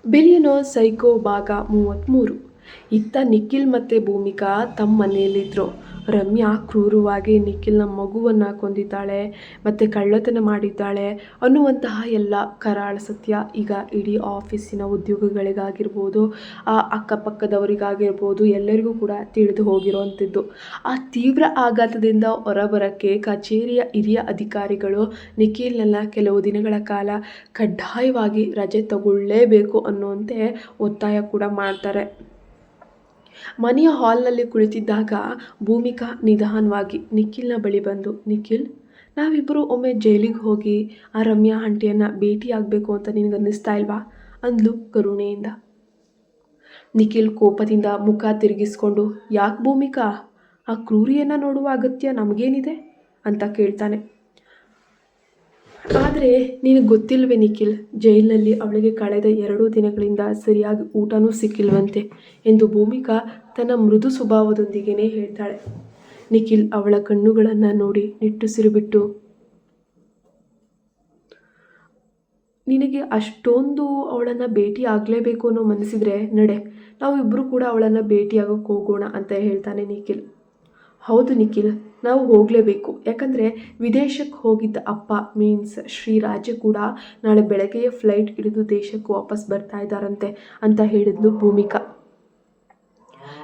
Billionaire psycho ಭಾಗ 33. ಇತ್ತ ನಿಖಿಲ್ ಮತ್ತು ಭೂಮಿಕಾ ತಮ್ಮ ಮನೆಯಲ್ಲಿದ್ದರು. ರಮ್ಯಾ ಕ್ರೂರವಾಗಿ ನಿಖಿಲ್ನ ಮಗುವನ್ನು ಕೊಂದಿದ್ದಾಳೆ ಮತ್ತು ಕಳ್ಳತನ ಮಾಡಿದ್ದಾಳೆ ಅನ್ನುವಂತಹ ಎಲ್ಲ ಕರಾಳ ಸತ್ಯ ಈಗ ಇಡೀ ಆಫೀಸಿನ ಉದ್ಯೋಗಿಗಳಿಗಾಗಿರ್ಬೋದು, ಅಕ್ಕಪಕ್ಕದವರಿಗಾಗಿರ್ಬೋದು, ಎಲ್ಲರಿಗೂ ಕೂಡ ತಿಳಿದು ಹೋಗಿರುವಂಥದ್ದು. ಆ ತೀವ್ರ ಆಘಾತದಿಂದ ಹೊರಬರೋಕ್ಕೆ ಕಚೇರಿಯ ಹಿರಿಯ ಅಧಿಕಾರಿಗಳು ನಿಖಿಲ್ನೆಲ್ಲ ಕೆಲವು ದಿನಗಳ ಕಾಲ ಕಡ್ಡಾಯವಾಗಿ ರಜೆ ತಗೊಳ್ಳೇಬೇಕು ಅನ್ನುವಂತೆ ಒತ್ತಾಯ ಕೂಡ ಮಾಡ್ತಾರೆ. ಮನೆಯ ಹಾಲ್ನಲ್ಲಿ ಕುಳಿತಿದ್ದಾಗ ಭೂಮಿಕಾ ನಿಧಾನವಾಗಿ ನಿಖಿಲ್ನ ಬಳಿ ಬಂದು, ನಿಖಿಲ್, ನಾವಿಬ್ಬರು ಒಮ್ಮೆ ಜೈಲಿಗೆ ಹೋಗಿ ಆ ರಮ್ಯಾ ಆಂಟಿಯನ್ನು ಭೇಟಿಯಾಗಬೇಕು ಅಂತ ನಿನಗನ್ನಿಸ್ತಾ ಇಲ್ವಾ ಅಂದ್ಲು ಕರುಣೆಯಿಂದ. ನಿಖಿಲ್ ಕೋಪದಿಂದ ಮುಖ ತಿರುಗಿಸ್ಕೊಂಡು, ಯಾಕೆ ಭೂಮಿಕಾ, ಆ ಕ್ರೂರಿಯನ್ನು ನೋಡುವ ಅಗತ್ಯ ನಮಗೇನಿದೆ ಅಂತ ಕೇಳ್ತಾನೆ. ಆದರೆ ನಿನಗೆ ಗೊತ್ತಿಲ್ವೇ ನಿಖಿಲ್, ಜೈಲಿನಲ್ಲಿ ಅವಳಿಗೆ ಕಳೆದ 2 ದಿನಗಳಿಂದ ಸರಿಯಾಗಿ ಊಟನೂ ಸಿಕ್ಕಿಲ್ವಂತೆ ಎಂದು ಭೂಮಿಕಾ ತನ್ನ ಮೃದು ಸ್ವಭಾವದೊಂದಿಗೇ ಹೇಳ್ತಾಳೆ. ನಿಖಿಲ್ ಅವಳ ಕಣ್ಣುಗಳನ್ನು ನೋಡಿ ನಿಟ್ಟುಸಿರು ಬಿಟ್ಟು, ನಿನಗೆ ಅಷ್ಟೊಂದು ಅವಳನ್ನು ಭೇಟಿ ಆಗಲೇಬೇಕು ಅನ್ನೋ ಮನಸ್ಸಿದ್ರೆ ನಡೆ, ನಾವಿಬ್ಬರು ಕೂಡ ಅವಳನ್ನು ಭೇಟಿಯಾಗೋಕ್ಕೆ ಹೋಗೋಣ ಅಂತ ಹೇಳ್ತಾನೆ ನಿಖಿಲ್. ಹೌದು ನಿಖಿಲ್, ನಾವು ಹೋಗಲೇಬೇಕು. ಯಾಕಂದರೆ ವಿದೇಶಕ್ಕೆ ಹೋಗಿದ್ದ ಅಪ್ಪ ಮೀನ್ಸ್ ಶ್ರೀರಾಜ ಕೂಡ ನಾಳೆ ಬೆಳಗ್ಗೆಯೇ ಫ್ಲೈಟ್ ಹಿಡಿದು ದೇಶಕ್ಕೆ ವಾಪಸ್ ಬರ್ತಾ ಇದ್ದಾರಂತೆ ಅಂತ ಹೇಳಿದ್ಲು ಭೂಮಿಕಾ.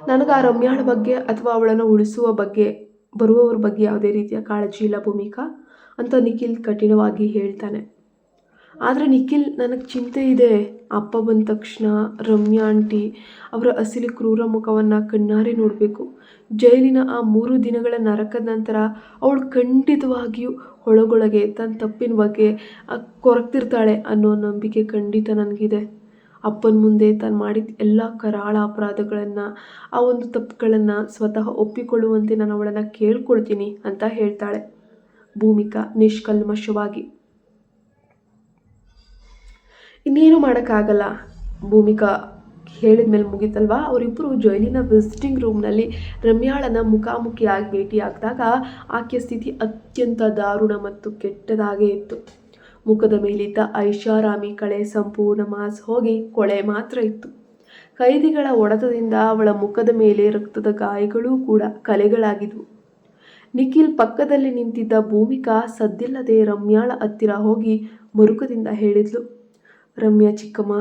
ನನಗೆ ಆ ರಮ್ಯಾಳ ಬಗ್ಗೆ ಅಥವಾ ಅವಳನ್ನು ಉಳಿಸುವ ಬಗ್ಗೆ, ಬರುವವ್ರ ಬಗ್ಗೆ ಯಾವುದೇ ರೀತಿಯ ಕಾಳಜಿ ಇಲ್ಲ ಭೂಮಿಕಾ ಅಂತ ನಿಖಿಲ್ ಕಠಿಣವಾಗಿ ಹೇಳ್ತಾನೆ. ಆದರೆ ನಿಖಿಲ್, ನನಗೆ ಚಿಂತೆ ಇದೆ. ಅಪ್ಪ ಬಂದ ತಕ್ಷಣ ರಮ್ಯಾ ಆಂಟಿ ಅವರ ಅಸಲಿ ಕ್ರೂರ ಮುಖವನ್ನು ಕಣ್ಣಾರೆ ನೋಡಬೇಕು. ಜೈಲಿನ ಆ 3 ದಿನಗಳ ನರಕದ ನಂತರ ಅವಳು ಖಂಡಿತವಾಗಿಯೂ ಒಳಗೊಳಗೆ ತನ್ನ ತಪ್ಪಿನ ಬಗ್ಗೆ ಕೊರಗ್ತಿರ್ತಾಳೆ ಅನ್ನೋ ನಂಬಿಕೆ ಖಂಡಿತ ನನಗಿದೆ. ಅಪ್ಪನ ಮುಂದೆ ತಾನು ಮಾಡಿದ ಎಲ್ಲ ಕರಾಳ ಅಪರಾಧಗಳನ್ನು, ಆ ಒಂದು ತಪ್ಪುಗಳನ್ನು ಸ್ವತಃ ಒಪ್ಪಿಕೊಳ್ಳುವಂತೆ ನಾನು ಅವಳನ್ನು ಕೇಳ್ಕೊಳ್ತೀನಿ ಅಂತ ಹೇಳ್ತಾಳೆ ಭೂಮಿಕಾ ನಿಷ್ಕಲ್ಮಶವಾಗಿ. ಇನ್ನೇನು ಮಾಡೋಕ್ಕಾಗಲ್ಲ, ಭೂಮಿಕಾ ಹೇಳಿದ ಮೇಲೆ ಮುಗಿತಲ್ವಾ. ಅವರಿಬ್ಬರು ಜೈಲಿನ ವಿಸಿಟಿಂಗ್ ರೂಮ್ನಲ್ಲಿ ರಮ್ಯಾಳನ್ನು ಮುಖಾಮುಖಿಯಾಗಿ ಭೇಟಿಯಾಗಿದಾಗ ಆಕೆಯ ಸ್ಥಿತಿ ಅತ್ಯಂತ ದಾರುಣ ಮತ್ತು ಕೆಟ್ಟದಾಗೇ ಇತ್ತು. ಮುಖದ ಮೇಲಿದ್ದ ಐಷಾರಾಮಿ ಕಳೆ ಸಂಪೂರ್ಣ ಮಾಸ್ ಹೋಗಿ ಕೊಳೆ ಮಾತ್ರ ಇತ್ತು. ಕೈದಿಗಳ ಹೊಡೆತದಿಂದ ಅವಳ ಮುಖದ ಮೇಲೆ ರಕ್ತದ ಗಾಯಗಳೂ ಕೂಡ ಕಲೆಗಳಾಗಿದ್ವು. ನಿಖಿಲ್ ಪಕ್ಕದಲ್ಲಿ ನಿಂತಿದ್ದ ಭೂಮಿಕಾ ಸದ್ದಿಲ್ಲದೆ ರಮ್ಯಾಳ ಹತ್ತಿರ ಹೋಗಿ ಮರುಕದಿಂದ ಹೇಳಿದ್ಲು, ರಮ್ಯಾ ಚಿಕ್ಕಮ್ಮ,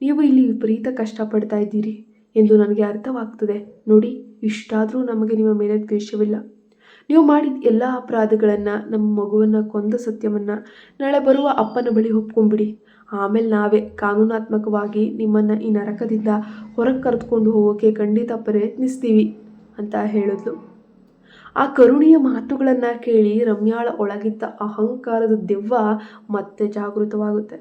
ನೀವು ಇಲ್ಲಿ ವಿಪರೀತ ಕಷ್ಟಪಡ್ತಾ ಇದ್ದೀರಿ ಎಂದು ನನಗೆ ಅರ್ಥವಾಗ್ತದೆ. ನೋಡಿ, ಇಷ್ಟಾದರೂ ನಮಗೆ ನಿಮ್ಮ ಮೇಲೆ ದ್ವೇಷವಿಲ್ಲ. ನೀವು ಮಾಡಿದ ಎಲ್ಲ ಅಪರಾಧಗಳನ್ನು, ನಮ್ಮ ಮಗುವನ್ನು ಕೊಂದ ಸತ್ಯವನ್ನು ನಾಳೆ ಬರುವ ಅಪ್ಪನ ಬಳಿ ಒಪ್ಕೊಂಡ್ಬಿಡಿ. ಆಮೇಲೆ ನಾವೇ ಕಾನೂನಾತ್ಮಕವಾಗಿ ನಿಮ್ಮನ್ನು ಈ ನರಕದಿಂದ ಹೊರಗೆ ಕರೆದುಕೊಂಡು ಹೋಗೋಕ್ಕೆ ಖಂಡಿತ ಪ್ರಯತ್ನಿಸ್ತೀವಿ ಅಂತ ಹೇಳಿದ್ಲು. ಆ ಕರುಣೆಯ ಮಾತುಗಳನ್ನು ಕೇಳಿ ರಮ್ಯಾಳ ಒಳಗಿದ್ದ ಅಹಂಕಾರದ ದೆವ್ವ ಮತ್ತೆ ಜಾಗೃತವಾಗುತ್ತೆ.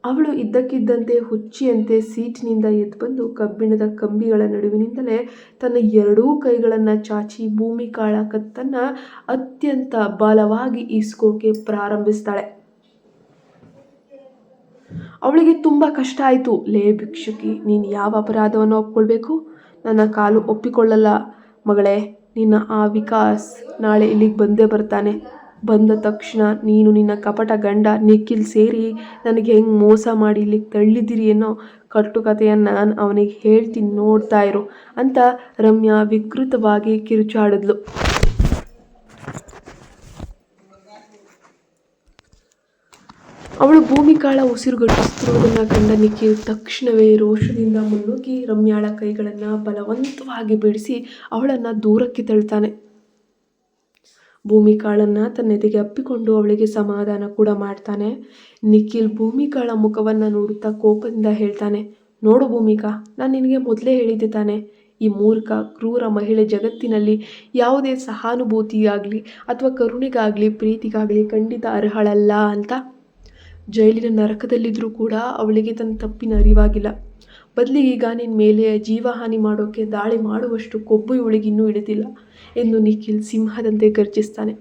ಅವಳು ಇದ್ದಕ್ಕಿದ್ದಂತೆ ಹುಚ್ಚಿಯಂತೆ ಸೀಟಿನಿಂದ ಎದ್ದು ಬಂದು ಕಬ್ಬಿಣದ ಕಂಬಿಗಳ ನಡುವಿನಿಂದಲೇ ತನ್ನ 2 ಕೈಗಳನ್ನು ಚಾಚಿ ಭೂಮಿಕಾಳ ಕತ್ತನ್ನು ಅತ್ಯಂತ ಬಲವಾಗಿ ಈಸ್ಕೋಕೆ ಪ್ರಾರಂಭಿಸ್ತಾಳೆ. ಅವಳಿಗೆ ತುಂಬ ಕಷ್ಟ ಆಯಿತು. ಲೇ ಭಿಕ್ಷುಕಿ, ನೀನು ಯಾವ ಅಪರಾಧವನ್ನು ಒಪ್ಕೊಳ್ಬೇಕು? ನನ್ನ ಕಾಲು ಒಪ್ಪಿಕೊಳ್ಳಲ್ಲ ಮಗಳೇ. ನಿನ್ನ ಆ ವಿಕಾಸ್ ನಾಳೆ ಇಲ್ಲಿಗೆ ಬಂದೇ ಬರ್ತಾನೆ. ಬಂದ ತಕ್ಷಣ ನೀನು ನಿನ್ನ ಕಪಟ ಗಂಡ ನಿಖಿಲ್ ಸೇರಿ ನನಗೆ ಹೆಂಗೆ ಮೋಸ ಮಾಡಿ ಇಲ್ಲಿಗೆ ತಳ್ಳಿದ್ದೀರಿ ಅನ್ನೋ ಕಟ್ಟುಕತೆಯನ್ನು ನಾನು ಅವನಿಗೆ ಹೇಳ್ತೀನಿ, ನೋಡ್ತಾ ಇರು ಅಂತ ರಮ್ಯಾ ವಿಕೃತವಾಗಿ ಕಿರುಚಾಡಿದ್ಲು. ಅವಳು ಭೂಮಿಕಾಳ ಉಸಿರುಗಟ್ಟಿಸುತ್ತಿರುವುದನ್ನು ಕಂಡ ನಿಖಿಲ್ ತಕ್ಷಣವೇ ರೋಷದಿಂದ ಮುನ್ನುಗ್ಗಿ ರಮ್ಯಾಳ ಕೈಗಳನ್ನು ಬಲವಂತವಾಗಿ ಬಿಡಿಸಿ ಅವಳನ್ನು ದೂರಕ್ಕೆ ತಳ್ತಾನೆ. ಭೂಮಿಕಾಳನ್ನು ತನ್ನೆದೆಗೆ ಅಪ್ಪಿಕೊಂಡು ಅವಳಿಗೆ ಸಮಾಧಾನ ಕೂಡ ಮಾಡ್ತಾನೆ. ನಿಖಿಲ್ ಭೂಮಿಕಾಳ ಮುಖವನ್ನು ನೋಡುತ್ತಾ ಕೋಪದಿಂದ ಹೇಳ್ತಾನೆ, ನೋಡು ಭೂಮಿಕಾ, ನಾನು ನಿನಗೆ ಮೊದಲೇ ಹೇಳಿದ್ದೆ ತಾನೆ, ಈ ಮೂರ್ಖ ಕ್ರೂರ ಮಹಿಳೆ ಜಗತ್ತಿನಲ್ಲಿ ಯಾವುದೇ ಸಹಾನುಭೂತಿಗಾಗಲಿ ಅಥವಾ ಕರುಣೆಗಾಗಲಿ ಪ್ರೀತಿಗಾಗಲಿ ಖಂಡಿತ ಅರ್ಹಳಲ್ಲ ಅಂತ. ಜೈಲಿನ ನರಕದಲ್ಲಿದ್ದರೂ ಕೂಡ ಅವಳಿಗೆ ತನ್ನ ತಪ್ಪಿನ ಅರಿವಾಗಿಲ್ಲ. ಬದಲಿಗೆ ಈಗ ನಿನ್ನ ಮೇಲೆ ಜೀವಹಾನಿ ಮಾಡೋಕ್ಕೆ ದಾಳಿ ಮಾಡುವಷ್ಟು ಕೊಬ್ಬು ಇವಳಿಗಿನ್ನೂ ಹಿಡಿದಿಲ್ಲ ಎಂದು ನಿಖಿಲ್ ಸಿಂಹದಂತೆ ಗರ್ಜಿಸ್ತಾನೆ.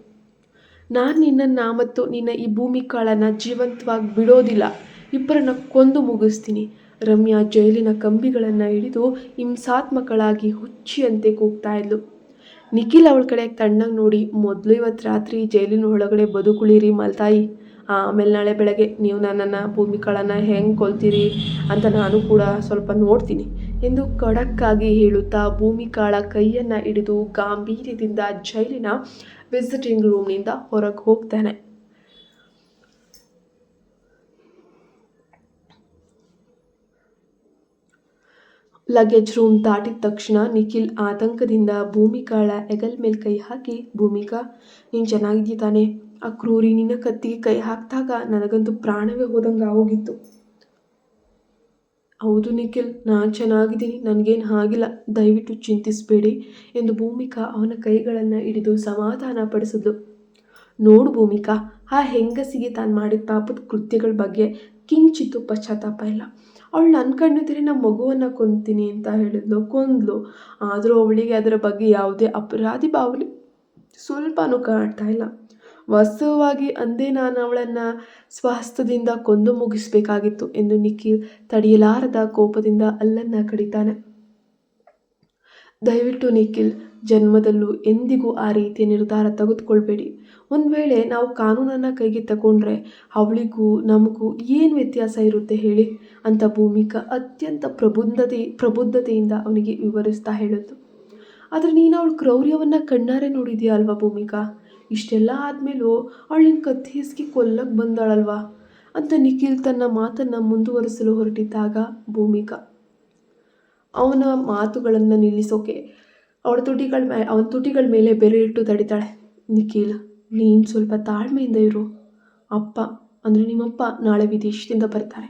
ನಾನು ನಿನ್ನನ್ನು ಮತ್ತು ನಿನ್ನ ಈ ಭೂಮಿಕಾಳನ್ನು ಜೀವಂತವಾಗಿ ಬಿಡೋದಿಲ್ಲ. ಇಬ್ಬರನ್ನ ಕೊಂದು ಮುಗಿಸ್ತೀನಿ. ರಮ್ಯಾ ಜೈಲಿನ ಕಂಬಿಗಳನ್ನು ಹಿಡಿದು ಹಿಂಸಾತ್ಮಕಳಾಗಿ ಹುಚ್ಚಿಯಂತೆ ಕೂಗ್ತಾ ಇದ್ಲು. ನಿಖಿಲ್ ಅವಳ ಕಡೆ ತಣ್ಣಗೆ ನೋಡಿ, ಮೊದಲು ಇವತ್ತು ರಾತ್ರಿ ಜೈಲಿನ ಒಳಗಡೆ ಬದುಕುಳಿರಿ ಮಲ್ತಾಯಿ, ಆಮೇಲೆ ನಾಳೆ ಬೆಳಗ್ಗೆ ನೀವು ನನ್ನನ್ನು ಭೂಮಿಕಾಳನ್ನು ಹೆಂಗೆ ಕೊಲ್ತೀರಿ ಅಂತ ನಾನು ಕೂಡ ಸ್ವಲ್ಪ ನೋಡ್ತೀನಿ ಎಂದು ಖಡಕ್ಕಾಗಿ ಹೇಳುತ್ತಾ ಭೂಮಿಕಾಳ ಕೈಯನ್ನು ಹಿಡಿದು ಗಾಂಭೀರ್ಯದಿಂದ ಜೈಲಿನ ವಿಸಿಟಿಂಗ್ ರೂಮ್ನಿಂದ ಹೊರಗೆ ಹೋಗ್ತಾನೆ. ಲಗೇಜ್ ರೂಮ್ ದಾಟಿದ ತಕ್ಷಣ ನಿಖಿಲ್ ಆತಂಕದಿಂದ ಭೂಮಿಕಾಳ ಹೆಗಲ ಮೇಲೆ ಕೈ ಹಾಕಿ, ಭೂಮಿಕಾ ನೀನು ಚೆನ್ನಾಗಿದ್ದೀಯ ತಾನೆ? ಆ ಕ್ರೂರಿ ನಿನ್ನ ಕತ್ತಿಗೆ ಕೈ ಹಾಕಿದಾಗ ನನಗಂತೂ ಪ್ರಾಣವೇ ಹೋದಂಗೆ ಆಗೋಗಿತ್ತು. ಹೌದು ನಿಖಿಲ್, ನಾನು ಚೆನ್ನಾಗಿದ್ದೀನಿ, ನನಗೇನು ಆಗಿಲ್ಲ, ದಯವಿಟ್ಟು ಚಿಂತಿಸಬೇಡಿ ಎಂದು ಭೂಮಿಕಾ ಅವನ ಕೈಗಳನ್ನು ಹಿಡಿದು ಸಮಾಧಾನ ಪಡಿಸಿದ್ಲು. ನೋಡು ಭೂಮಿಕಾ, ಆ ಹೆಂಗಸಿಗೆ ತಾನು ಮಾಡಿದ ಪಾಪದ ಕೃತ್ಯಗಳ ಬಗ್ಗೆ ಕಿಂಚಿತ್ತು ಪಶ್ಚಾತ್ತಾಪ ಇಲ್ಲ. ಅವಳು ನನ್ನ ಕಣ್ಣಿದ್ರೆ ನಮ್ಮ ಮಗುವನ್ನು ಕೊಂತೀನಿ ಅಂತ ಹೇಳಿದ್ಲು, ಕೊಂದ್ಲು. ಆದರೂ ಅವಳಿಗೆ ಅದರ ಬಗ್ಗೆ ಯಾವುದೇ ಅಪರಾಧಿ ಭಾವನೆ ಸ್ವಲ್ಪನೂ ಕಾಡ್ತಾ ಇಲ್ಲ. ವಾಸ್ತವವಾಗಿ ಅಂದೇ ನಾನು ಅವಳನ್ನು ಸ್ವಹಸ್ತದಿಂದ ಕೊಂದು ಮುಗಿಸಬೇಕಾಗಿತ್ತು ಎಂದು ನಿಖಿಲ್ ತಡೆಯಲಾರದ ಕೋಪದಿಂದ ಅಲ್ಲನ್ನು ಕಡಿತಾನೆ. ದಯವಿಟ್ಟು ನಿಖಿಲ್, ಜನ್ಮದಲ್ಲೂ ಎಂದಿಗೂ ಆ ರೀತಿಯ ನಿರ್ಧಾರ ತೆಗೆದುಕೊಳ್ಬೇಡಿ. ಒಂದು ವೇಳೆ ನಾವು ಕಾನೂನನ್ನು ಕೈಗೆ ತಗೊಂಡ್ರೆ ಅವಳಿಗೂ ನಮಗೂ ಏನು ವ್ಯತ್ಯಾಸ ಇರುತ್ತೆ ಹೇಳಿ ಅಂತ ಭೂಮಿಕಾ ಅತ್ಯಂತ ಪ್ರಬುದ್ಧತೆಯಿಂದ ಅವನಿಗೆ ವಿವರಿಸ್ತಾ ಹೇಳಿದ್ದು. ಆದರೆ ನೀನು ಅವಳ ಕ್ರೌರ್ಯವನ್ನು ಕಣ್ಣಾರೆ ನೋಡಿದೆಯಾ ಅಲ್ವಾ ಭೂಮಿಕಾ? ಇಷ್ಟೆಲ್ಲ ಆದಮೇಲೂ ಅವಳಿನ ಕತ್ತಿ ಹಿಸ್ಕಿ ಕೊಲ್ಲಕ್ಕೆ ಬಂದಾಳಲ್ವಾ ಅಂತ ನಿಖಿಲ್ ತನ್ನ ಮಾತನ್ನು ಮುಂದುವರಿಸಲು ಹೊರಟಿದ್ದಾಗ ಭೂಮಿಕಾ ಅವನ ಮಾತುಗಳನ್ನು ನಿಲ್ಲಿಸೋಕೆ ಅವನ ತುಟಿಗಳ ಮೇಲೆ ಬೆರೆ ಇಟ್ಟು ತಡಿತಾಳೆ. ನಿಖಿಲ್, ನೀನು ಸ್ವಲ್ಪ ತಾಳ್ಮೆಯಿಂದ ಇರು. ಅಪ್ಪ ಅಂದರೆ ನಿಮ್ಮಪ್ಪ ನಾಳೆ ವಿದೇಶದಿಂದ ಬರ್ತಾರೆ.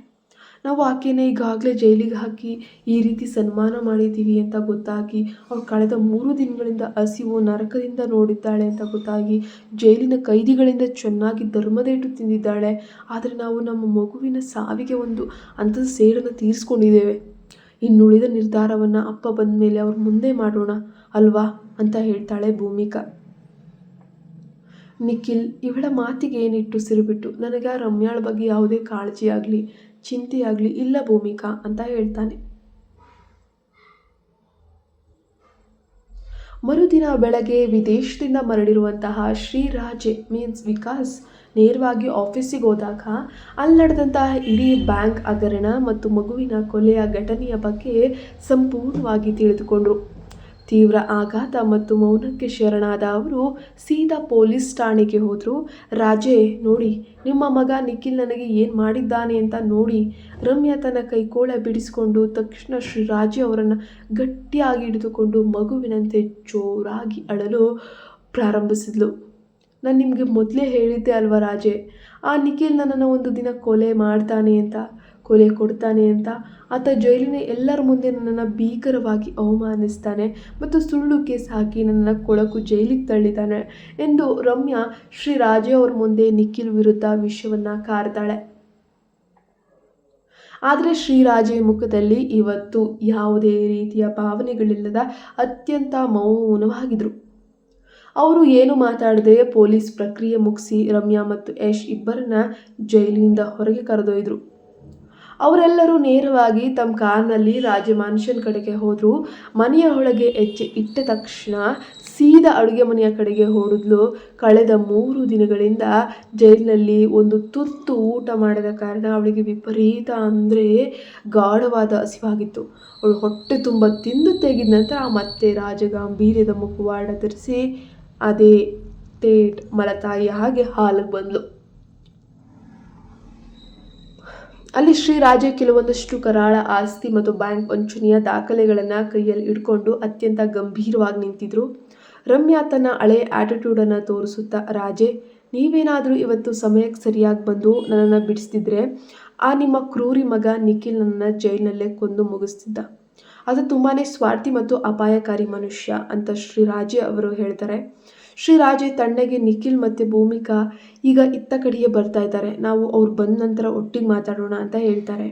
ನಾವು ಆಕೆನ ಈಗಾಗಲೇ ಜೈಲಿಗೆ ಹಾಕಿ ಈ ರೀತಿ ಸನ್ಮಾನ ಮಾಡಿದ್ದೀವಿ ಅಂತ ಗೊತ್ತಾಗಿ, ಅವಳು ಕಳೆದ 3 ದಿನಗಳಿಂದ ಹಸಿವು ನರಕದಿಂದ ನೋಡಿದ್ದಾಳೆ ಅಂತ ಗೊತ್ತಾಗಿ, ಜೈಲಿನ ಕೈದಿಗಳಿಂದ ಚೆನ್ನಾಗಿ ಧರ್ಮದೇಟು ತಿಂದಿದ್ದಾಳೆ. ಆದರೆ ನಾವು ನಮ್ಮ ಮಗುವಿನ ಸಾವಿಗೆ ಒಂದು ಅಂಥದ ಸೇಡನ್ನು ತೀರಿಸ್ಕೊಂಡಿದ್ದೇವೆ. ಇನ್ನುಳಿದ ನಿರ್ಧಾರವನ್ನು ಅಪ್ಪ ಬಂದ ಮೇಲೆ ಅವ್ರ ಮುಂದೆ ಮಾಡೋಣ ಅಲ್ವಾ ಅಂತ ಹೇಳ್ತಾಳೆ ಭೂಮಿಕಾ. ನಿಖಿಲ್ ಇವಳ ಮಾತಿಗೆ ನಿಟ್ಟುಸಿರು ಬಿಟ್ಟು, ನನಗೆ ಆ ರಮ್ಯಾಳ ಬಗ್ಗೆ ಯಾವುದೇ ಕಾಳಜಿಯಾಗಲಿ ಚಿಂತೆಯಾಗಲಿ ಇಲ್ಲ ಭೂಮಿಕಾ ಅಂತ ಹೇಳ್ತಾನೆ. ಮರುದಿನ ಬೆಳಗ್ಗೆ ವಿದೇಶದಿಂದ ಮರಳಿರುವಂತಹ ಶ್ರೀರಾಜೆ ಮೀನ್ಸ್ ವಿಕಾಸ್ ನೇರವಾಗಿ ಆಫೀಸಿಗೆ ಹೋದಾಗ ಅಲ್ಲಿ ನಡೆದಂತಹ ಇಡೀ ಬ್ಯಾಂಕ್ ಹಗರಣ ಮತ್ತು ಮಗುವಿನ ಕೊಲೆಯ ಘಟನೆಯ ಬಗ್ಗೆ ಸಂಪೂರ್ಣವಾಗಿ ತಿಳಿದುಕೊಂಡ್ರು. ತೀವ್ರ ಆಘಾತ ಮತ್ತು ಮೌನಕ್ಕೆ ಶರಣಾದ ಅವರು ಸೀದಾ ಪೊಲೀಸ್ ಠಾಣೆಗೆ ಹೋದರು. ರಾಜೇ, ನೋಡಿ ನಿಮ್ಮ ಮಗ ನಿಖಿಲ್ ನನಗೆ ಏನು ಮಾಡಿದ್ದಾನೆ ಅಂತ ನೋಡಿ. ರಮ್ಯಾ ತನ್ನ ಕೈಕೋಳ ಬಿಡಿಸಿಕೊಂಡು ತಕ್ಷಣ ಶ್ರೀರಾಜೆ ಅವರನ್ನು ಗಟ್ಟಿಯಾಗಿ ಹಿಡಿದುಕೊಂಡು ಮಗುವಿನಂತೆ ಜೋರಾಗಿ ಅಳಲು ಪ್ರಾರಂಭಿಸಿದ್ಲು. ನಾನು ನಿಮಗೆ ಮೊದಲೇ ಹೇಳಿದ್ದೆ ಅಲ್ವಾ ರಾಜೆ, ಆ ನಿಖಿಲ್ ನನ್ನನ್ನು ಒಂದು ದಿನ ಕೊಲೆ ಕೊಡ್ತಾನೆ ಅಂತ. ಆತ ಜೈಲಿನ ಎಲ್ಲರ ಮುಂದೆ ನನ್ನನ್ನು ಭೀಕರವಾಗಿ ಅವಮಾನಿಸ್ತಾನೆ ಮತ್ತು ಸುಳ್ಳು ಕೇಸ್ ಹಾಕಿ ನನ್ನನ್ನು ಕೊಳಕು ಜೈಲಿಗೆ ತಳ್ಳಿದ್ದಾನೆ ಎಂದು ರಮ್ಯಾ ಶ್ರೀರಾಜೆ ಅವ್ರ ಮುಂದೆ ನಿಖಿಲ್ ವಿರುದ್ಧ ವಿಷಯವನ್ನು ಕಾರ್ತಾಳೆ. ಆದರೆ ಶ್ರೀರಾಜೆ ಮುಖದಲ್ಲಿ ಇವತ್ತು ಯಾವುದೇ ರೀತಿಯ ಭಾವನೆಗಳಿಲ್ಲದ ಅತ್ಯಂತ ಮೌನವಾಗಿದ್ರು. ಅವರು ಏನು ಮಾತಾಡದೆ ಪೊಲೀಸ್ ಪ್ರಕ್ರಿಯೆ ಮುಗಿಸಿ ರಮ್ಯಾ ಮತ್ತು ಯಶ್ ಇಬ್ಬರನ್ನ ಜೈಲಿನಿಂದ ಹೊರಗೆ ಕರೆದೊಯ್ದರು. ಅವರೆಲ್ಲರೂ ನೇರವಾಗಿ ತಮ್ಮ ಕಾರ್ನಲ್ಲಿ ರಾಜಮಾನ್ಷನ್ ಕಡೆಗೆ ಹೋದರು. ಮನೆಯ ಒಳಗೆ ಹೆಜ್ಜೆ ಇಟ್ಟ ತಕ್ಷಣ ಸೀದಾ ಅಡುಗೆ ಮನೆಯ ಕಡೆಗೆ ಹೊರಡ್ಲು. ಕಳೆದ 3 ದಿನಗಳಿಂದ ಜೈಲಿನಲ್ಲಿ ಒಂದು ತುರ್ತು ಊಟ ಮಾಡದ ಕಾರಣ ಅವಳಿಗೆ ವಿಪರೀತ ಅಂದರೆ ಗಾಢವಾದ ಹಸಿವಾಗಿತ್ತು. ಅವಳು ಹೊಟ್ಟೆ ತುಂಬ ತಿಂದು ತೆಗೆದ ನಂತರ ಮತ್ತೆ ರಾಜಗಾಂಭೀರ್ಯದ ಮುಖವಾಡ ಧರಿಸಿ ಅದೇ ತೇಟ್ ಮಲತಾಯಿಯ ಹಾಗೆ ಹಾಲಿಗೆ ಬಂದಳು. ಅಲ್ಲಿ ಶ್ರೀರಾಜೆ ಕೆಲವೊಂದಷ್ಟು ಕರಾಳ ಆಸ್ತಿ ಮತ್ತು ಬ್ಯಾಂಕ್ ವಂಚನೆಯ ದಾಖಲೆಗಳನ್ನು ಕೈಯಲ್ಲಿ ಹಿಡ್ಕೊಂಡು ಅತ್ಯಂತ ಗಂಭೀರವಾಗಿ ನಿಂತಿದ್ರು. ರಮ್ಯಾ ತನ್ನ ಹಳೆ ಆಟಿಟ್ಯೂಡನ್ನು ತೋರಿಸುತ್ತಾ, ರಾಜೆ, ನೀವೇನಾದರೂ ಇವತ್ತು ಸಮಯಕ್ಕೆ ಸರಿಯಾಗಿ ಬಂದು ನನ್ನನ್ನು ಬಿಡಿಸ್ತಿದ್ರೆ ಆ ನಿಮ್ಮ ಕ್ರೂರಿ ಮಗ ನಿಖಿಲ್ ನನ್ನನ್ನು ಜೈಲಿನಲ್ಲೇ ಕೊಂದು ಮುಗಿಸ್ತಿದ್ದ. ಅದು ತುಂಬಾ ಸ್ವಾರ್ಥಿ ಮತ್ತು ಅಪಾಯಕಾರಿ ಮನುಷ್ಯ ಅಂತ ಶ್ರೀರಾಜೆ ಅವರು ಹೇಳ್ತಾರೆ. ಶ್ರೀರಾಜೆ ತಣ್ಣಗೆ, ನಿಖಿಲ್ ಮತ್ತು ಭೂಮಿಕಾ ಈಗ ಇತ್ತ ಕಡೆಯೇ ಬರ್ತಾ ಇದ್ದಾರೆ, ನಾವು ಅವ್ರು ಬಂದ ನಂತರ ಒಟ್ಟಿಗೆ ಮಾತಾಡೋಣ ಅಂತ ಹೇಳ್ತಾರೆ.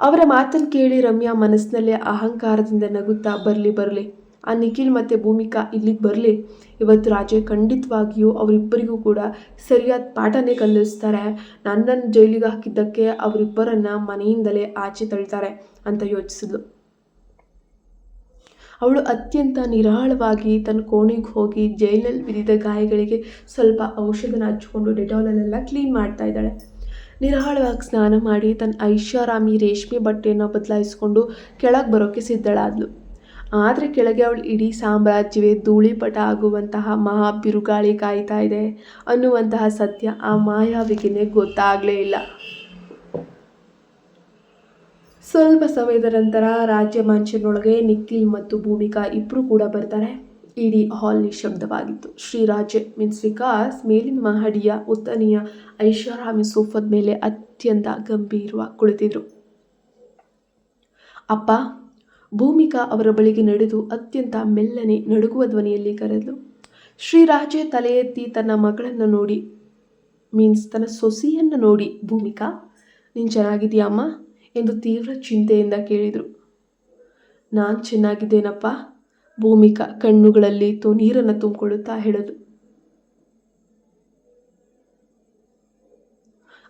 ಅವರ ಮಾತನ್ನು ಕೇಳಿ ರಮ್ಯಾ ಮನಸ್ಸಿನಲ್ಲೇ ಅಹಂಕಾರದಿಂದ ನಗುತ್ತಾ, ಬರಲಿ ಆ ನಿಖಿಲ್ ಮತ್ತು ಭೂಮಿಕಾ ಇಲ್ಲಿಗೆ ಬರಲಿ. ಇವತ್ತು ರಾಜೆ ಖಂಡಿತವಾಗಿಯೂ ಅವರಿಬ್ಬರಿಗೂ ಕೂಡ ಸರಿಯಾದ ಪಾಠನೇ ಕಲಿಸ್ತಾರೆ. ನನ್ನನ್ನು ಜೈಲಿಗೆ ಹಾಕಿದ್ದಕ್ಕೆ ಅವರಿಬ್ಬರನ್ನ ಮನೆಯಿಂದಲೇ ಆಚೆ ತಳ್ತಾರೆ ಅಂತ ಯೋಚಿಸಿದ್ಲು. ಅವಳು ಅತ್ಯಂತ ನಿರಾಳವಾಗಿ ತನ್ನ ಕೋಣೆಗೆ ಹೋಗಿ ಜೈಲಲ್ಲಿ ಬಿದ್ದಿದ್ದ ಗಾಯಗಳಿಗೆ ಸ್ವಲ್ಪ ಔಷಧನ ಹಚ್ಕೊಂಡು ಡೆಟಾಲಲ್ಲೆಲ್ಲ ಕ್ಲೀನ್ ಮಾಡ್ತಾ ಇದ್ದಾಳೆ. ನಿರಾಳವಾಗಿ ಸ್ನಾನ ಮಾಡಿ ತನ್ನ ಐಷಾರಾಮಿ ರೇಷ್ಮೆ ಬಟ್ಟೆಯನ್ನು ಬದಲಾಯಿಸ್ಕೊಂಡು ಕೆಳಗೆ ಬರೋಕ್ಕೆ ಸಿದ್ಧಳಾದ್ಲು. ಆದರೆ ಕೆಳಗೆ ಅವಳು ಇಡೀ ಸಾಮ್ರಾಜ್ಯವೇ ಧೂಳಿಪಟ ಆಗುವಂತಹ ಮಹಾ ಬಿರುಗಾಳಿ ಕಾಯ್ತಾ ಇದೆ ಅನ್ನುವಂತಹ ಸತ್ಯ ಆ ಮಾಯಾವಿಗೆ ಗೊತ್ತಾಗಲೇ ಇಲ್ಲ. ಸ್ವಲ್ಪ ಸಮಯದ ನಂತರ ರಾಜ್ಯ ಮಂಚನೊಳಗೆ ನಿಖಿಲ್ ಮತ್ತು ಭೂಮಿಕಾ ಇಬ್ಬರು ಕೂಡ ಬರ್ತಾರೆ. ಇಡೀ ಹಾಲ್ ನಿಶಬ್ದವಾಗಿತ್ತು. ಶ್ರೀರಾಜೆ ಮೀನ್ಸ್ ವಿಕಾಸ್ ಮೇಲಿನ ಮಹಡಿಯ ಉತ್ತನೆಯ ಐಷಾರಾಮಿ ಸೋಫಾದ ಮೇಲೆ ಅತ್ಯಂತ ಗಂಭೀರವಾಗಿ ಕುಳಿತಿದ್ರು. ಅಪ್ಪ, ಭೂಮಿಕಾ ಅವರ ಬಳಿಗೆ ನಡೆದು ಅತ್ಯಂತ ಮೆಲ್ಲನೆ ನಡುಗುವ ಧ್ವನಿಯಲ್ಲಿ ಕರೆದಳು. ಶ್ರೀರಾಜೆ ತಲೆ ಎತ್ತಿ ತನ್ನ ಮಗಳನ್ನು ನೋಡಿ ಮೀನ್ಸ್ ತನ್ನ ಸೊಸೆಯನ್ನು ನೋಡಿ, ಭೂಮಿಕಾ ನೀನು ಚೆನ್ನಾಗಿದೆಯಾ ಅಮ್ಮ ಎಂದು ತೀವ್ರ ಚಿಂತೆಯಿಂದ ಕೇಳಿದರು. ನಾನು ಚೆನ್ನಾಗಿದ್ದೇನಪ್ಪ, ಭೂಮಿಕಾ ಕಣ್ಣುಗಳಲ್ಲಿ ನೀರನ್ನು ತುಂಬಿಕೊಳ್ಳುತ್ತಾ ಹೇಳಿದು.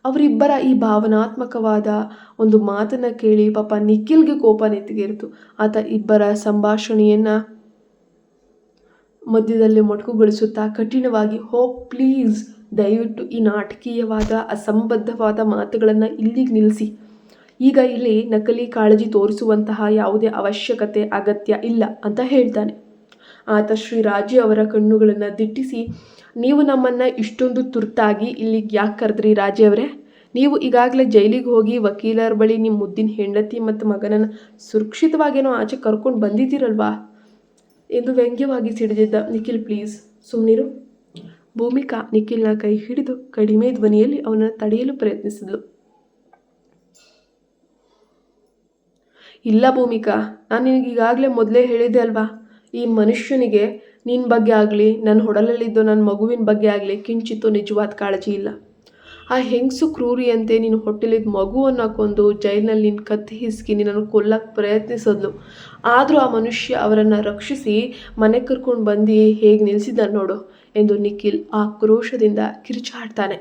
ಅವರಿಬ್ಬರ ಈ ಭಾವನಾತ್ಮಕವಾದ ಒಂದು ಮಾತನ್ನು ಕೇಳಿ ಪಾಪ ನಿಖಿಲ್ಗೆ ಕೋಪ ನೆತ್ತಿಗೇರಿತು. ಆತ ಇಬ್ಬರ ಸಂಭಾಷಣೆಯನ್ನು ಮಧ್ಯದಲ್ಲಿ ಮೊಟಕುಗೊಳಿಸುತ್ತಾ ಕಠಿಣವಾಗಿ, ಹೋ ಪ್ಲೀಸ್, ದಯವಿಟ್ಟು ಈ ನಾಟಕೀಯವಾದ ಅಸಂಬದ್ಧವಾದ ಮಾತುಗಳನ್ನು ಇಲ್ಲಿಗೆ ನಿಲ್ಲಿಸಿ. ಈಗ ಇಲ್ಲಿ ನಕಲಿ ಕಾಳಜಿ ತೋರಿಸುವಂತಹ ಯಾವುದೇ ಅವಶ್ಯಕತೆ ಅಗತ್ಯ ಇಲ್ಲ ಅಂತ ಹೇಳ್ತಾನೆ. ಆತ ಶ್ರೀರಾಜೆ ಅವರ ಕಣ್ಣುಗಳನ್ನು ದಿಟ್ಟಿಸಿ, ನೀವು ನಮ್ಮನ್ನು ಇಷ್ಟೊಂದು ತುರ್ತಾಗಿ ಇಲ್ಲಿಗೆ ಯಾಕೆ ಕರೆದ್ರಿ ರಾಜೆ ಅವರೇ? ನೀವು ಈಗಾಗಲೇ ಜೈಲಿಗೆ ಹೋಗಿ ವಕೀಲರ ಬಳಿ ನಿಮ್ಮ ಮುದ್ದಿನ ಹೆಂಡತಿ ಮತ್ತು ಮಗನನ್ನು ಸುರಕ್ಷಿತವಾಗೇನೋ ಆಚೆ ಕರ್ಕೊಂಡು ಬಂದಿದ್ದೀರಲ್ವಾ ಎಂದು ವ್ಯಂಗ್ಯವಾಗಿ ಸಿಡಿದಿದ್ದ. ನಿಖಿಲ್ ಪ್ಲೀಸ್ ಸುಮ್ಮನಿರು. ಭೂಮಿಕಾ ನಿಖಿಲ್ನ ಕೈ ಹಿಡಿದು ಕಡಿಮೆ ಧ್ವನಿಯಲ್ಲಿ ಅವನನ್ನು ತಡೆಯಲು ಪ್ರಯತ್ನಿಸಿದ್ಲು. ಇಲ್ಲ ಭೂಮಿಕಾ, ನಾನು ನಿನಗೆ ಈಗಾಗಲೇ ಮೊದಲೇ ಹೇಳಿದ್ದೆ ಅಲ್ವಾ, ಈ ಮನುಷ್ಯನಿಗೆ ನಿನ್ನ ಬಗ್ಗೆ ಆಗಲಿ ನನ್ನ ಹೊಡಲಲ್ಲಿದ್ದೋ ನನ್ನ ಮಗುವಿನ ಬಗ್ಗೆ ಆಗಲಿ ಕಿಂಚಿತ್ತೂ ನಿಜವಾದ ಕಾಳಜಿ ಇಲ್ಲ. ಆ ಹೆಂಗಸು ಕ್ರೂರಿಯಂತೆ ನೀನು ಹೊಟ್ಟೆಲಿದ್ದ ಮಗುವನ್ನು ಕೊಂದು ಜೈಲಿನಲ್ಲಿ ನಿನ್ನ ಕತ್ತಿ ಹಿಸುಕಿ ನಿನ್ನನ್ನು ಕೊಲ್ಲಕ್ಕೆ ಪ್ರಯತ್ನಿಸಿದ್ಲು. ಆದರೂ ಆ ಮನುಷ್ಯ ಅವರನ್ನು ರಕ್ಷಿಸಿ ಮನೆ ಕರ್ಕೊಂಡು ಬಂದು ಹೇಗೆ ನಿಲ್ಲಿಸಿದ ನೋಡು ಎಂದು ನಿಖಿಲ್ ಆಕ್ರೋಶದಿಂದ ಕಿರುಚಾಡ್ತಾನೆ.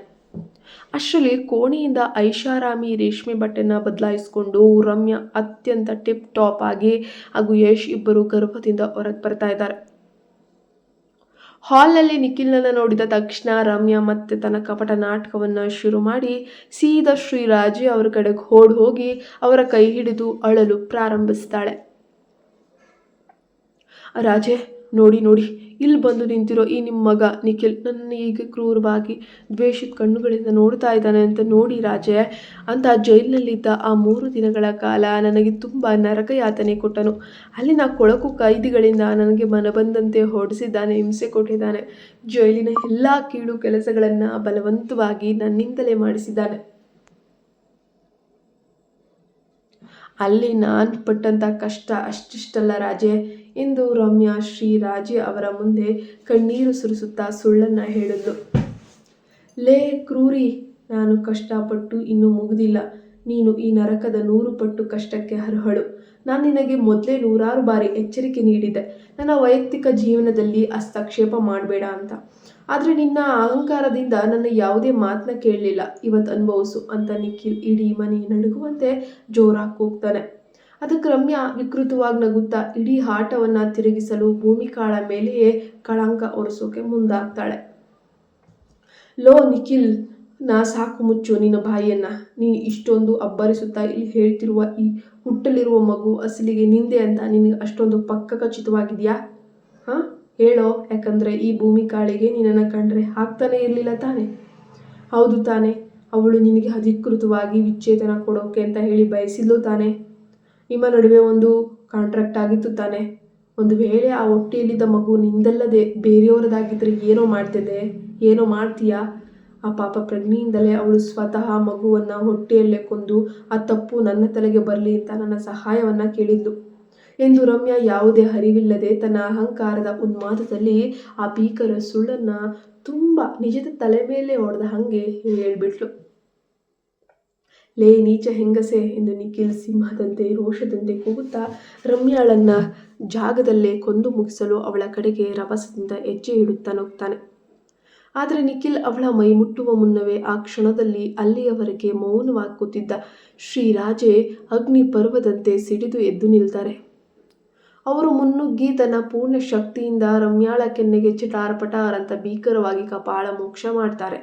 ಅಷ್ಟರಲ್ಲಿ ಕೋಣೆಯಿಂದ ಐಷಾರಾಮಿ ರೇಷ್ಮೆ ಬಟ್ಟೆನ ಬದಲಾಯಿಸಿಕೊಂಡು ರಮ್ಯಾ ಅತ್ಯಂತ ಟಿಪ್ ಟಾಪ್ ಆಗಿ ಹಾಗೂ ಯಶ್ ಇಬ್ಬರು ಗರ್ಭದಿಂದ ಹೊರಗೆ ಬರ್ತಾ ಇದ್ದಾರೆ. ಹಾಲ್ನಲ್ಲಿ ನಿಖಿಲ್ನನ್ನು ನೋಡಿದ ತಕ್ಷಣ ರಮ್ಯಾ ಮತ್ತೆ ತನ್ನ ಕಪಟ ನಾಟಕವನ್ನು ಶುರು ಮಾಡಿ ಸೀದಾ ಶ್ರೀರಾಜೆ ಅವರ ಕಡೆಗೆ ಹೋಗಿ ಅವರ ಕೈ ಹಿಡಿದು ಅಳಲು ಪ್ರಾರಂಭಿಸ್ತಾಳೆ. ರಾಜೆ, ನೋಡಿ ಇಲ್ಲಿ ಬಂದು ನಿಂತಿರೋ ಈ ನಿಮ್ಮ ಮಗ ನಿಖಿಲ್ ನನ್ನ ಹೀಗೆ ಕ್ರೂರವಾಗಿ ದ್ವೇಷದ ಕಣ್ಣುಗಳಿಂದ ನೋಡ್ತಾ ಇದ್ದಾನೆ ಅಂತ ನೋಡಿ ರಾಜೆ ಅಂತ ಜೈಲಿನಲ್ಲಿದ್ದ ಆ 3 ದಿನಗಳ ಕಾಲ ನನಗೆ ತುಂಬ ನರಕ ಯಾತನೆ ಕೊಟ್ಟನು. ಅಲ್ಲಿನ ಕೊಳಕು ಕೈದಿಗಳಿಂದ ನನಗೆ ಮನಬಂದಂತೆ ಹೊಡೆಸಿದ್ದಾನೆ, ಹಿಂಸೆ ಕೊಟ್ಟಿದ್ದಾನೆ. ಜೈಲಿನ ಎಲ್ಲ ಕೀಳು ಕೆಲಸಗಳನ್ನು ಬಲವಂತವಾಗಿ ನನ್ನಿಂದಲೇ ಮಾಡಿಸಿದ್ದಾನೆ. ಅಲ್ಲಿ ನಾನು ಪಟ್ಟಂಥ ಕಷ್ಟ ಅಷ್ಟಿಷ್ಟಲ್ಲ ರಾಜೆ ಎಂದು ರಮ್ಯಾ ಶ್ರೀರಾಜೆ ಅವರ ಮುಂದೆ ಕಣ್ಣೀರು ಸುರಿಸುತ್ತಾ ಸುಳ್ಳನ್ನು ಹೇಳಿದ್ಲು. ಲೇ ಕ್ರೂರಿ, ನಾನು ಕಷ್ಟಪಟ್ಟು ಇನ್ನೂ ಮುಗಿದಿಲ್ಲ. ನೀನು ಈ ನರಕದ 100 ಪಟ್ಟು ಕಷ್ಟಕ್ಕೆ ಅರ್ಹಳು. ನಾನು ನಿನಗೆ ಮೊದಲೇ 100 ಬಾರಿ ಎಚ್ಚರಿಕೆ ನೀಡಿದ್ದೆ ನನ್ನ ವೈಯಕ್ತಿಕ ಜೀವನದಲ್ಲಿ ಹಸ್ತಕ್ಷೇಪ ಮಾಡಬೇಡ ಅಂತ. ಆದರೆ ನಿನ್ನ ಅಹಂಕಾರದಿಂದ ನನ್ನ ಯಾವುದೇ ಮಾತನ್ನ ಕೇಳಲಿಲ್ಲ. ಇವತ್ತು ಅನುಭವಿಸು ಅಂತ ನಿಖಿಲ್ ಇಡೀ ಮನೆ ನಡುಗುವಂತೆ ಜೋರಾಗಿ ಕೂಗ್ತಾನೆ. ಅದಕ್ಕೆ ರಮ್ಯಾ ವಿಕೃತವಾಗಿ ನಗುತ್ತಾ ಇಡೀ ಆಟವನ್ನು ತಿರುಗಿಸಲು ಭೂಮಿಕಾಳ ಮೇಲೆಯೇ ಕಳಂಕ ಒರೆಸೋಕೆ ಮುಂದಾಗ್ತಾಳೆ. ಲೋ ನಿಖಿಲ್, ಸಾಕು ಮುಚ್ಚು ನಿನ್ನ ಬಾಯಿಯನ್ನು. ನೀನು ಇಷ್ಟೊಂದು ಅಬ್ಬರಿಸುತ್ತಾ ಇಲ್ಲಿ ಹೇಳ್ತಿರುವ ಈ ಹುಟ್ಟಲಿರುವ ಮಗು ಅಸಲಿಗೆ ನಿಂದೆ ಅಂತ ನಿನಗೆ ಅಷ್ಟೊಂದು ಪಕ್ಕ ಖಚಿತವಾಗಿದೆಯಾ? ಹಾಂ ಹೇಳೋ, ಯಾಕಂದರೆ ಈ ಭೂಮಿಕಾಳಿಗೆ ನಿನ್ನನ್ನು ಕಂಡ್ರೆ ಆಗ್ತಾನೆ ಇರಲಿಲ್ಲ ತಾನೆ? ಹೌದು ತಾನೆ, ಅವಳು ನಿನಗೆ ಅಧಿಕೃತವಾಗಿ ವಿಚ್ಛೇದನ ಕೊಡೋಕೆ ಅಂತ ಹೇಳಿ ಬಯಸಿದ್ಲು ತಾನೆ? ನಿಮ್ಮ ನಡುವೆ ಒಂದು ಕಾಂಟ್ರಾಕ್ಟ್ ಆಗಿತ್ತು ತಾನೆ? ಒಂದು ವೇಳೆ ಆ ಹೊಟ್ಟೆಯಲ್ಲಿದ್ದ ಮಗು ನಿಂದಲ್ಲದೆ ಬೇರೆಯವರದಾಗಿದ್ದರೆ ಏನೋ ಮಾಡ್ತೀಯಾ? ಆ ಪಾಪ ಪ್ರಜ್ಞೆಯಿಂದಲೇ ಅವಳು ಸ್ವತಃ ಮಗುವನ್ನು ಹೊಟ್ಟೆಯಲ್ಲೇ ಕೊಂದು ಆ ತಪ್ಪು ನನ್ನ ತಲೆಗೆ ಬರಲಿ ಅಂತ ನನ್ನ ಸಹಾಯವನ್ನು ಕೇಳಿದ್ಲು ಎಂದು ರಮ್ಯಾ ಯಾವುದೇ ಅರಿವಿಲ್ಲದೆ ತನ್ನ ಅಹಂಕಾರದ ಉನ್ಮಾದದಲ್ಲಿ ಆ ಭೀಕರ ಸುಳ್ಳನ್ನು ತುಂಬ ನಿಜದ ತಲೆ ಮೇಲೆ ಹೊಡೆದ ಹಾಗೆ ಹೇಳ್ಬಿಟ್ಲು. ಲೇ ನೀಚ ಹೆಂಗಸೆ ಎಂದು ನಿಖಿಲ್ ಸಿಂಹದಂತೆ ರೋಷದಂತೆ ಕೂಗುತ್ತಾ ರಮ್ಯಾಳನ್ನ ಜಾಗದಲ್ಲೇ ಕೊಂದು ಮುಗಿಸಲು ಅವಳ ಕಡೆಗೆ ರಭಸದಿಂದ ಹೆಜ್ಜೆ ಇಡುತ್ತಾ ಹೋಗ್ತಾನೆ. ಆದರೆ ನಿಖಿಲ್ ಅವಳ ಮೈ ಮುಟ್ಟುವ ಮುನ್ನವೇ ಆ ಕ್ಷಣದಲ್ಲಿ ಅಲ್ಲಿಯವರೆಗೆ ಮೌನವಾಗಿ ಕೂತಿದ್ದ ಶ್ರೀರಾಜೆ ಅಗ್ನಿ ಪರ್ವದಂತೆ ಸಿಡಿದು ಎದ್ದು ನಿಲ್ತಾರೆ. ಅವರು ಮುನ್ನುಗ್ಗಿ ತನ್ನ ಪೂರ್ಣ ಶಕ್ತಿಯಿಂದ ರಮ್ಯಾಳ ಕೆನ್ನೆಗೆ ಚಿಟಾರ್ ಅಂತ ಭೀಕರವಾಗಿ ಕಪಾಳ ಮೋಕ್ಷ ಮಾಡ್ತಾರೆ.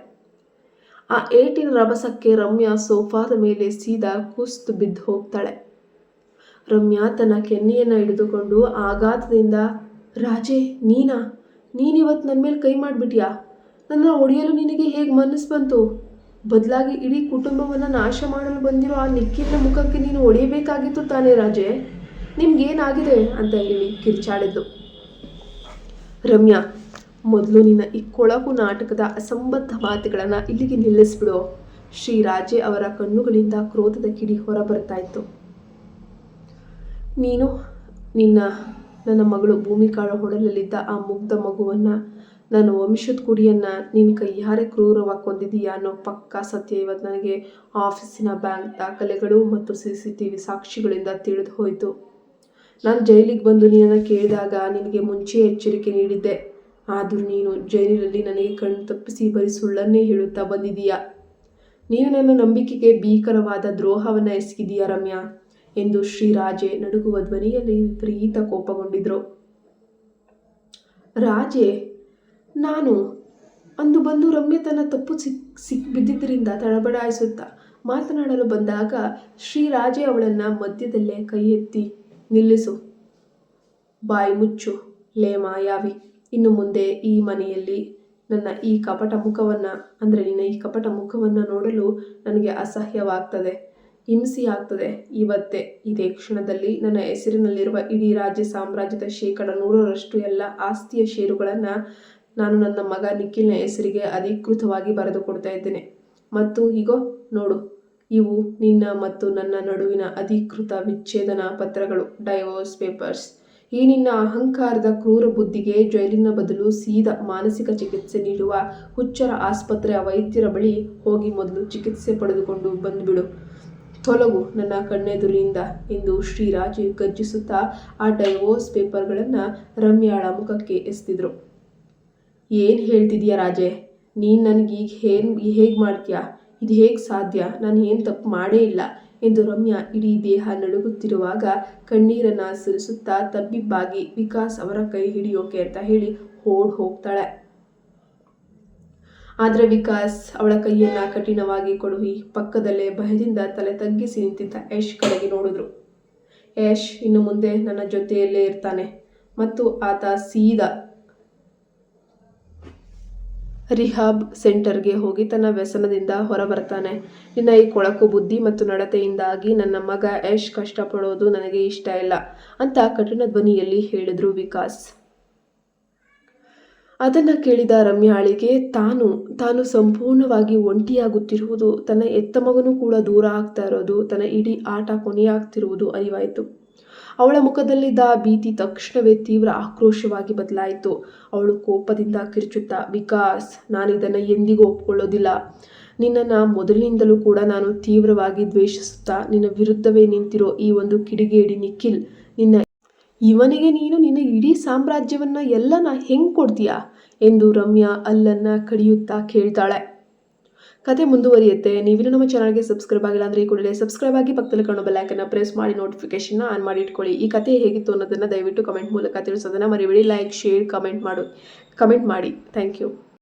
ಆ ಏಟಿನ ರಭಸಕ್ಕೆ ರಮ್ಯಾ ಸೋಫಾದ ಮೇಲೆ ಸೀದಾ ಕುಸ್ತು ಬಿದ್ದು ಹೋಗ್ತಾಳೆ. ರಮ್ಯಾ ತನ್ನ ಕೆನ್ನೆಯನ್ನು ಹಿಡಿದುಕೊಂಡು ಆಘಾತದಿಂದ, ರಾಜೇ ನೀನಿವತ್ತು ನನ್ನ ಮೇಲೆ ಕೈ ಮಾಡಿಬಿಟ್ಯಾ? ನನ್ನ ಹೊಡೆಯಲು ನಿನಗೆ ಹೇಗೆ ಮನಸ್ಸು ಬಂತು? ಬದಲಾಗಿ ಇಡೀ ಕುಟುಂಬವನ್ನು ನಾಶ ಮಾಡಲು ಬಂದಿರೋ ಆ ನಿಖಿಲ್ನ ಮುಖಕ್ಕೆ ನೀನು ಹೊಡೆಯಬೇಕಾಗಿತ್ತು ತಾನೇ ರಾಜೇ? ನಿಮ್ಗೇನಾಗಿದೆ ಅಂತ ಹೇಳಿ ಕಿರ್ಚಾಡಿದ್ಲು. ರಮ್ಯಾ, ಮೊದಲು ನಿನ್ನ ಈ ಕೊಳಕು ನಾಟಕದ ಅಸಂಬದ್ಧ ಮಾತುಗಳನ್ನು ಇಲ್ಲಿಗೆ ನಿಲ್ಲಿಸ್ಬಿಡು. ಶ್ರೀರಾಜೆ ಅವರ ಕಣ್ಣುಗಳಿಂದ ಕ್ರೋಧದ ಕಿಡಿ ಹೊರಬರ್ತಾ ಇತ್ತು. ನೀನು ನನ್ನ ಮಗಳು ಭೂಮಿಕಾಳ ಹೊಡಲಲ್ಲಿದ್ದ ಆ ಮುಗ್ಧ ಮಗುವನ್ನು, ನನ್ನ ವಂಶದ ಕುಡಿಯನ್ನು ನಿನ್ನ ಕೈಯಾರೆ ಕ್ರೂರವಾಗಿ ಕೊಂದಿದೀಯಾ ಅನ್ನೋ ಪಕ್ಕಾ ಸತ್ಯ ಇವತ್ತು ನನಗೆ ಆಫೀಸಿನ ಬ್ಯಾಂಕ್ ದಾಖಲೆಗಳು ಮತ್ತು CCTV ಸಾಕ್ಷಿಗಳಿಂದ ತಿಳಿದು ಹೋಯಿತು. ನಾನು ಜೈಲಿಗೆ ಬಂದು ನಿನ್ನನ್ನು ಕೇಳಿದಾಗ ನಿನಗೆ ಮುಂಚೆ ಎಚ್ಚರಿಕೆ ನೀಡಿದ್ದೆ. ಆದರೂ ನೀನು ಜೈಲಿನಲ್ಲಿ ನನಗೆ ಕಣ್ಣು ತಪ್ಪಿಸಿ ಬರೀ ಸುಳ್ಳನ್ನೇ ಹೇಳುತ್ತಾ ಬಂದಿದೀಯಾ. ನೀನು ನನ್ನ ನಂಬಿಕೆಗೆ ಭೀಕರವಾದ ದ್ರೋಹವನ್ನು ಎಸಗಿದೀಯಾ ರಮ್ಯಾ ಎಂದು ಶ್ರೀರಾಜೆ ನಡುಗುವ ಧ್ವನಿಯಲ್ಲಿ ವಿಪರೀತ ಕೋಪಗೊಂಡಿದ್ರು. ರಾಜೆ, ನಾನು ಅಂದು ಬಂದು ರಮ್ಯೆ ತನ್ನ ತಪ್ಪು ಬಿದ್ದಿದ್ದರಿಂದ ತಡಬಡಾಯಿಸುತ್ತಾ ಮಾತನಾಡಲು ಬಂದಾಗ ಶ್ರೀರಾಜೆ ಅವಳನ್ನು ಮಧ್ಯದಲ್ಲೇ ಕೈ ಎತ್ತಿ, ನಿಲ್ಲಿಸು, ಬಾಯಿ ಮುಚ್ಚು, ಲೇ ಮಾಯಾವಿ. ಇನ್ನು ಮುಂದೆ ಈ ಮನೆಯಲ್ಲಿ ನಿನ್ನ ಈ ಕಪಟ ಮುಖವನ್ನು ನೋಡಲು ನನಗೆ ಅಸಹ್ಯವಾಗ್ತದೆ, ಹಿಂಸೆಯಾಗ್ತದೆ. ಇವತ್ತೇ ಇದೇ ಕ್ಷಣದಲ್ಲಿ ನನ್ನ ಹೆಸರಿನಲ್ಲಿರುವ ಇಡೀ ರಾಜ್ಯ ಸಾಮ್ರಾಜ್ಯದ 100% ಎಲ್ಲ ಆಸ್ತಿಯ ಷೇರುಗಳನ್ನು ನಾನು ನನ್ನ ಮಗ ನಿಖಿಲ್ನ ಹೆಸರಿಗೆ ಅಧಿಕೃತವಾಗಿ ಬರೆದು ಕೊಡ್ತಾ ಇದ್ದೇನೆ. ಮತ್ತು ಹೀಗೋ ನೋಡು, ಇವು ನಿನ್ನ ಮತ್ತು ನನ್ನ ನಡುವಿನ ಅಧಿಕೃತ ವಿಚ್ಛೇದನ ಪತ್ರಗಳು, ಡೈವೋರ್ಸ್ ಪೇಪರ್ಸ್. ಈ ನಿನ್ನ ಅಹಂಕಾರದ ಕ್ರೂರ ಬುದ್ಧಿಗೆ ಜೈಲಿನ ಬದಲು ಸೀದಾ ಮಾನಸಿಕ ಚಿಕಿತ್ಸೆ ನೀಡುವ ಹುಚ್ಚರ ಆಸ್ಪತ್ರೆಯ ವೈದ್ಯರ ಬಳಿ ಹೋಗಿ ಮೊದಲು ಚಿಕಿತ್ಸೆ ಪಡೆದುಕೊಂಡು ಬಂದುಬಿಡು. ತೊಲಗು ನನ್ನ ಕಣ್ಣೆದುರಿನಿಂದ ಎಂದು ಶ್ರೀರಾಜೆ ಗರ್ಜಿಸುತ್ತಾ ಆ ಡೈವೋರ್ಸ್ ಪೇಪರ್ಗಳನ್ನು ರಮ್ಯಾಳ ಮುಖಕ್ಕೆ ಎಸೆದಿದ್ರು. ಏನು ಹೇಳ್ತಿದೀಯ ರಾಜೆ? ನೀನು ನನಗೀಗ ಹೇಗೆ ಮಾಡ್ತೀಯಾ? ಇದು ಹೇಗೆ ಸಾಧ್ಯ? ನಾನು ಏನು ತಪ್ಪು ಮಾಡೇ ಇಲ್ಲ ಎಂದು ರಮ್ಯಾ ಇಡೀ ದೇಹ ನಡುಗುತ್ತಿರುವಾಗ ಕಣ್ಣೀರನ್ನು ಸುರಿಸುತ್ತಾ ತಬ್ಬಿಬ್ಬಾಗಿ ವಿಕಾಸ್ ಅವರ ಕೈ ಹಿಡಿಯೋಕೆ ಅಂತ ಹೇಳಿ ಹೋಗ್ತಾಳೆ. ಆದರೆ ವಿಕಾಸ್ ಅವಳ ಕೈಯನ್ನು ಕಠಿಣವಾಗಿ ಕೊಡುವಿ ಪಕ್ಕದಲ್ಲೇ ಭಯದಿಂದ ತಲೆ ತಗ್ಗಿಸಿ ನಿಂತಿದ್ದ ಯಶ್ ಕಡೆಗೆ ನೋಡಿದ್ರು. ಯಶ್ ಇನ್ನು ಮುಂದೆ ನನ್ನ ಜೊತೆಯಲ್ಲೇ ಇರ್ತಾನೆ ಮತ್ತು ಆತ ಸೀದಾ ರಿಹಾಬ್ ಸೆಂಟರ್ಗೆ ಹೋಗಿ ತನ್ನ ವ್ಯಸನದಿಂದ ಹೊರಬರ್ತಾನೆ. ನಿನ್ನ ಈ ಕೊಳಕು ಬುದ್ಧಿ ಮತ್ತು ನಡತೆಯಿಂದಾಗಿ ನನ್ನ ಮಗ ಯಶ್ ಕಷ್ಟಪಡೋದು ನನಗೆ ಇಷ್ಟ ಇಲ್ಲ ಅಂತ ಕಠಿಣ ಧ್ವನಿಯಲ್ಲಿ ಹೇಳಿದ್ರು ವಿಕಾಸ್. ಅದನ್ನು ಕೇಳಿದ ರಮ್ಯಾಳಿಗೆ ತಾನು ಸಂಪೂರ್ಣವಾಗಿ ಒಂಟಿಯಾಗುತ್ತಿರುವುದು, ತನ್ನ ಎತ್ತ ಮಗನೂ ಕೂಡ ದೂರ ಆಗ್ತಾ ಇರೋದು, ತನ್ನ ಇಡೀ ಆಟ ಕೊನೆಯಾಗ್ತಿರುವುದು ಅರಿವಾಯಿತು. ಅವಳ ಮುಖದಲ್ಲಿದ್ದ ಭೀತಿ ತಕ್ಷಣವೇ ತೀವ್ರ ಆಕ್ರೋಶವಾಗಿ ಬದಲಾಯಿತು. ಅವಳು ಕೋಪದಿಂದ ಕಿರ್ಚುತ್ತಾ, ವಿಕಾಸ್, ನಾನಿದನ್ನು ಎಂದಿಗೂ ಒಪ್ಕೊಳ್ಳೋದಿಲ್ಲ. ನಿನ್ನನ್ನು ಮೊದಲಿನಿಂದಲೂ ಕೂಡ ನಾನು ತೀವ್ರವಾಗಿ ದ್ವೇಷಿಸುತ್ತಾ ನಿನ್ನ ವಿರುದ್ಧವೇ ನಿಂತಿರೋ ಈ ಒಂದು ಕಿಡಿಗೇಡಿ ನಿಖಿಲ್, ಇವನಿಗೆ ನೀನು ನಿನ್ನ ಇಡೀ ಸಾಮ್ರಾಜ್ಯವನ್ನು ಎಲ್ಲನ ಹೆಂಗೆ ಕೊಡ್ತೀಯಾ ಎಂದು ರಮ್ಯಾ ಅಲ್ಲನ್ನು ಕಡಿಯುತ್ತಾ ಕೇಳ್ತಾಳೆ. ಕತೆ ಮುಂದುವರಿಯುತ್ತೆ. ನೀವಿನ್ನು ನಮ್ಮ ಚಾನಲ್ಗೆ ಸಬ್ಸ್ಕ್ರೈಬ್ ಆಗಿಲ್ಲ ಅಂದರೆ ಈ ಕೂಡಲೇ ಸಬ್ಸ್ಕ್ರೈಬ್ ಆಗಿ ಪಕ್ಕದಲ್ಲಿ ಕಾಣೋ ಬೆಲ್ ಐಕನ್ನ ಪ್ರೆಸ್ ಮಾಡಿ ನೋಟಿಫಿಕೇಶನ್ನ ಆನ್ ಮಾಡಿ ಇಟ್ಕೊಳ್ಳಿ. ಈ ಕತೆ ಹೇಗಿತ್ತು ಅನ್ನೋದನ್ನು ದಯವಿಟ್ಟು ಕಮೆಂಟ್ ಮೂಲಕ ತಿಳಿಸೋದನ್ನು ಮರಿಬೇಡಿ. ಲೈಕ್, ಶೇರ್, ಕಮೆಂಟ್ ಮಾಡಿ. Thank you.